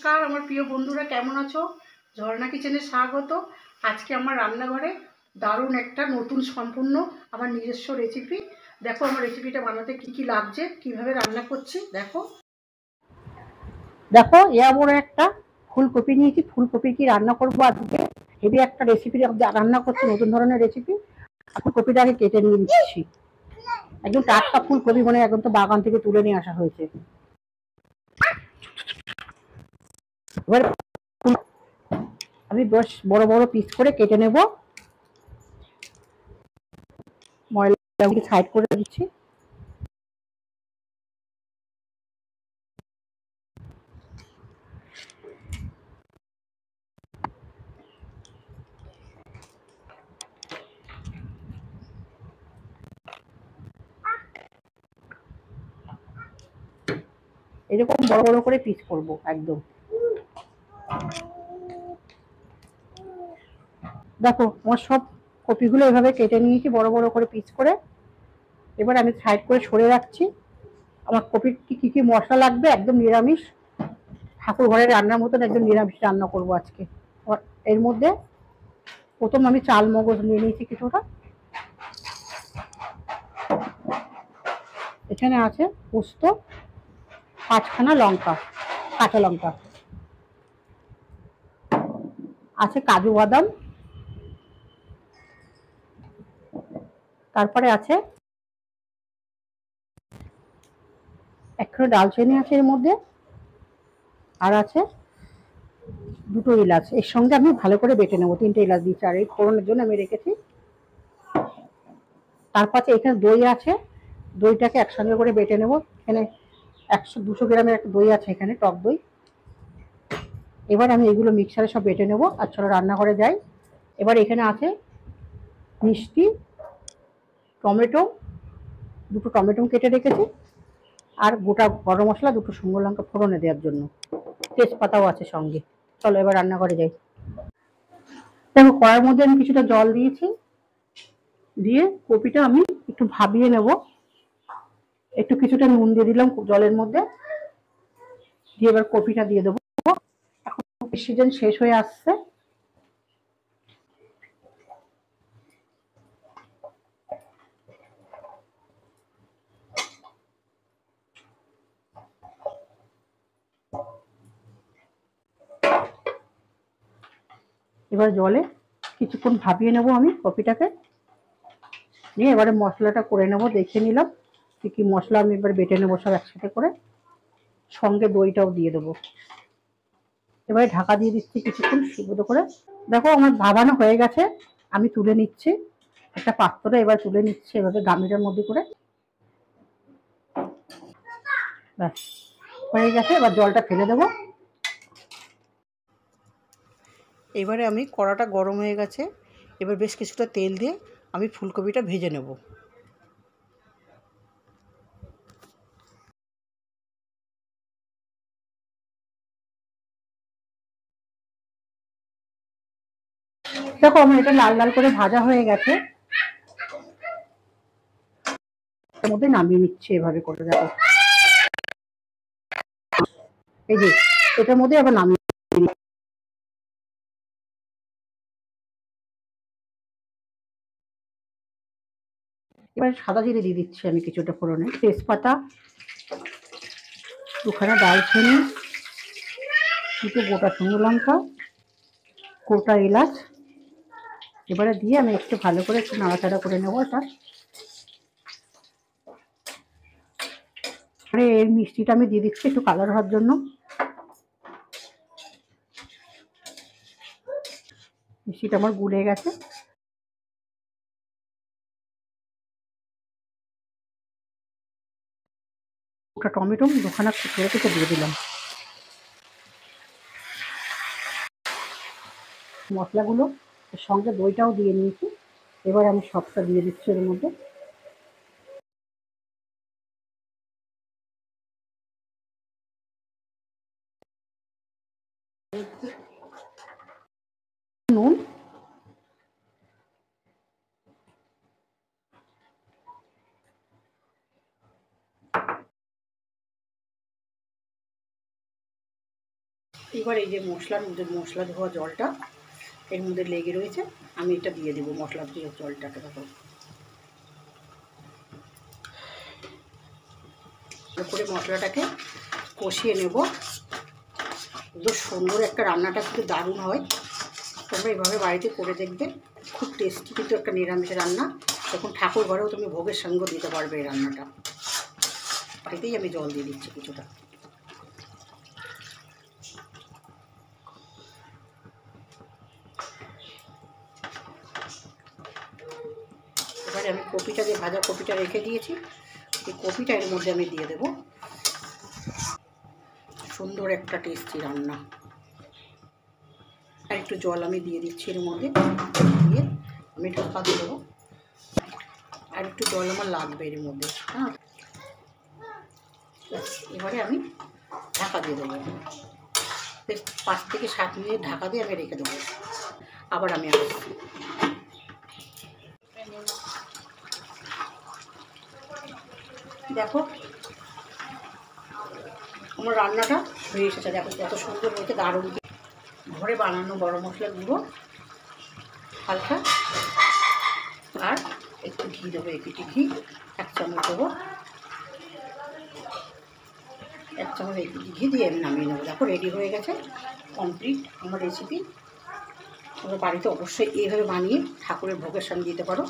নমস্কার আমার প্রিয় বন্ধুরা, কেমন আছো? ঝর্ণা কিচেনে স্বাগত। আজকে আমার রান্নাঘরে দারুণ একটা নতুন সম্পূর্ণ আমার নিজস্ব রেসিপি। দেখো আমার রেসিপিটা বানাতে কি কি লাগছে, কিভাবে রান্না করছি দেখো। দেখো বড় একটা ফুলকপি নিয়েছি, ফুলকপি কি রান্না করবো আজকে। হেভি একটা রেসিপি রান্না করছি, নতুন ধরনের রেসিপি। ফুলকপিটা আগে কেটে নিয়ে নিচ্ছি, একদম টাটকা ফুলকপি, মানে একদম তো বাগান থেকে তুলে নিয়ে আসা হয়েছে। এবার আমি বেশ বড় বড় পিস করে কেটে নেব। ময়লাগুলি সাইড করে দিচ্ছি। এরকম বড় বড় করে পিস করব একদম। দেখো আমার সব কপিগুলো এভাবে কেটে নিয়েছি বড় বড় করে পিস করে। এবার আমি সাইড করে সরে রাখছি। আমার কপির কি কি মশলা লাগবে, একদম নিরামিষ, ঠাকুর ঘরের রান্নার মতন একদম নিরামিষ রান্না করব আজকে। এর মধ্যে প্রথম আমি চাল মগজ নিয়ে নিয়েছি কিছুটা। এখানে আছে পোস্ত, 5খানা লঙ্কা, কাঁচা লঙ্কা, আছে কাজু বাদাম, তারপরে আছে একটা ডালচিনি আছে এর মধ্যে, আর আছে দুটো এলাচ। এর সঙ্গে আমি ভালো করে বেটে নেবো, 3টে এলাচ দিয়েছি, আর এই ফোড়নের জন্য আমি রেখেছি। তারপরে এখানে দই আছে, দইটাকে একসঙ্গে করে বেটে নেবো। এখানে 100-200 গ্রামের একটা দই আছে, এখানে টক দই। এবার আমি এগুলো মিক্সারে সব বেটে নেবো। আর চলো রান্নাঘরে যাই। এবার এখানে আছে মিষ্টি, টমেটো, 2টো টমেটো কেটে রেখেছি, আর গোটা গরম মশলা, 2টো শুকনো লঙ্কা ফোড়নে দেওয়ার জন্য, তেজপাতাও আছে সঙ্গে। চলো এবার রান্নাঘরে যাই। দেখো কড়াইয়ের মধ্যে আমি কিছুটা জল দিয়েছি, দিয়ে কপিটা আমি একটু ভাবিয়ে নেব। একটু কিছুটা নুন দিয়ে দিলাম জলের মধ্যে, দিয়ে এবার কপিটা দিয়ে দেবো। এখন সিজন শেষ হয়ে আসছে। এবার জলে কিছুক্ষণ ভাবিয়ে নেব আমি কপিটাকে, নিয়ে এবারে মশলাটা করে নেব। দেখে নিলাম কি কি মশলা, আমি এবার বেটে নেবো সব একসাথে করে, সঙ্গে দইটাও দিয়ে দেবো। এবারে ঢাকা দিয়ে দিচ্ছি কিছুক্ষণ সিদ্ধ করে। দেখো আমার ভাবানো হয়ে গেছে, আমি তুলে নিচ্ছি একটা পাত্রে। এবার তুলে নিচ্ছি এভাবে গামলিটার মধ্যে করে। ব্যাস হয়ে গেছে, এবার জলটা ফেলে দেবো। এবারে আমি কড়াটা গরম হয়ে গেছে, এবার বেশ কিছুটা তেল দিয়ে আমি ফুলকপিটা ভেজে নেব। দেখো আমার এটা লাল লাল করে ভাজা হয়ে গেছে, এর মধ্যে নামিয়ে নিচ্ছে এভাবে করে। দেখো এই যে এটার মধ্যে আবার নামিয়ে। এবার সাদা জিরে দিয়ে দিচ্ছি আমি কিছুটা ফোড়নে, তেজপাতা, 2খানা দারচিনি, 2টো গোটা শুকনো লঙ্কা, গোটা এলাচ। এবারে দিয়ে আমি একটু ভালো করে একটু নাড়াচাড়া করে নেবো এটা। এর মিষ্টিটা আমি দিয়ে দিচ্ছি একটু কালার হওয়ার জন্য। মিষ্টিটা আমার গুলে গেছে। ওটা টমেটো 2খানা কুচিয়ে কেটে দিয়ে দিলাম। মশলাগুলো এর সঙ্গে দইটাও দিয়ে নিয়েছি। এবার আমি সবটা দিয়ে দিচ্ছি এর মধ্যে। নুন, এবার এই যে মশলার মধ্যে মশলা ধোয়া জলটা এর মধ্যে লেগে রয়েছে, আমি এটা দিয়ে দেবো মশলা ধোয়া জলটাকে। তখন করে মশলাটাকে কষিয়ে নেব। খুব সুন্দর একটা রান্নাটা কিন্তু দারুণ হয়, তোমরা এইভাবে বাড়িতে করে দেখবে, খুব টেস্টি কিন্তু একটা নিরামিষ রান্না। তখন ঠাকুর ঘরেও তুমি ভোগের সঙ্গে দিতে পারবে এই রান্নাটা। বাড়িতেই আমি জল দিয়ে দিচ্ছি কিছুটা। এবারে আমি কপিটা, যে ভাজা কপিটা রেখে দিয়েছি, এই কপিটা এর মধ্যে আমি দিয়ে দেবো। সুন্দর একটা টেস্টি রান্না। আর একটু জল আমি দিয়ে দিচ্ছি এর মধ্যে, দিয়ে আমি ঢাকা দিয়ে দেবো। আর একটু জল আমার লাগবে এর মধ্যে। হ্যাঁ, এবারে আমি ঢাকা দিয়ে দেবো। 5 থেকে 7 মিনিট ঢাকা দিয়ে আমি রেখে দেবো। আবার আমি আসছি। দেখো আমার রান্নাটা হয়ে এসেছে, দেখো কত সুন্দর হয়েছে, দারুণ। ঘরে বানানো গরম মশলা গুঁড়ো হালকা, আর একটু ঘি দেবো, একটু ঘি 1 চামচ দেবো, 1 চামচ একটু ঘি দিয়ে আমি নামিয়ে নেবো। দেখো রেডি হয়ে গেছে, কমপ্লিট আমার রেসিপি। তোমরা বাড়িতে অবশ্যই এইভাবে বানিয়ে ঠাকুরের ভোগের সঙ্গে দিতে পারো।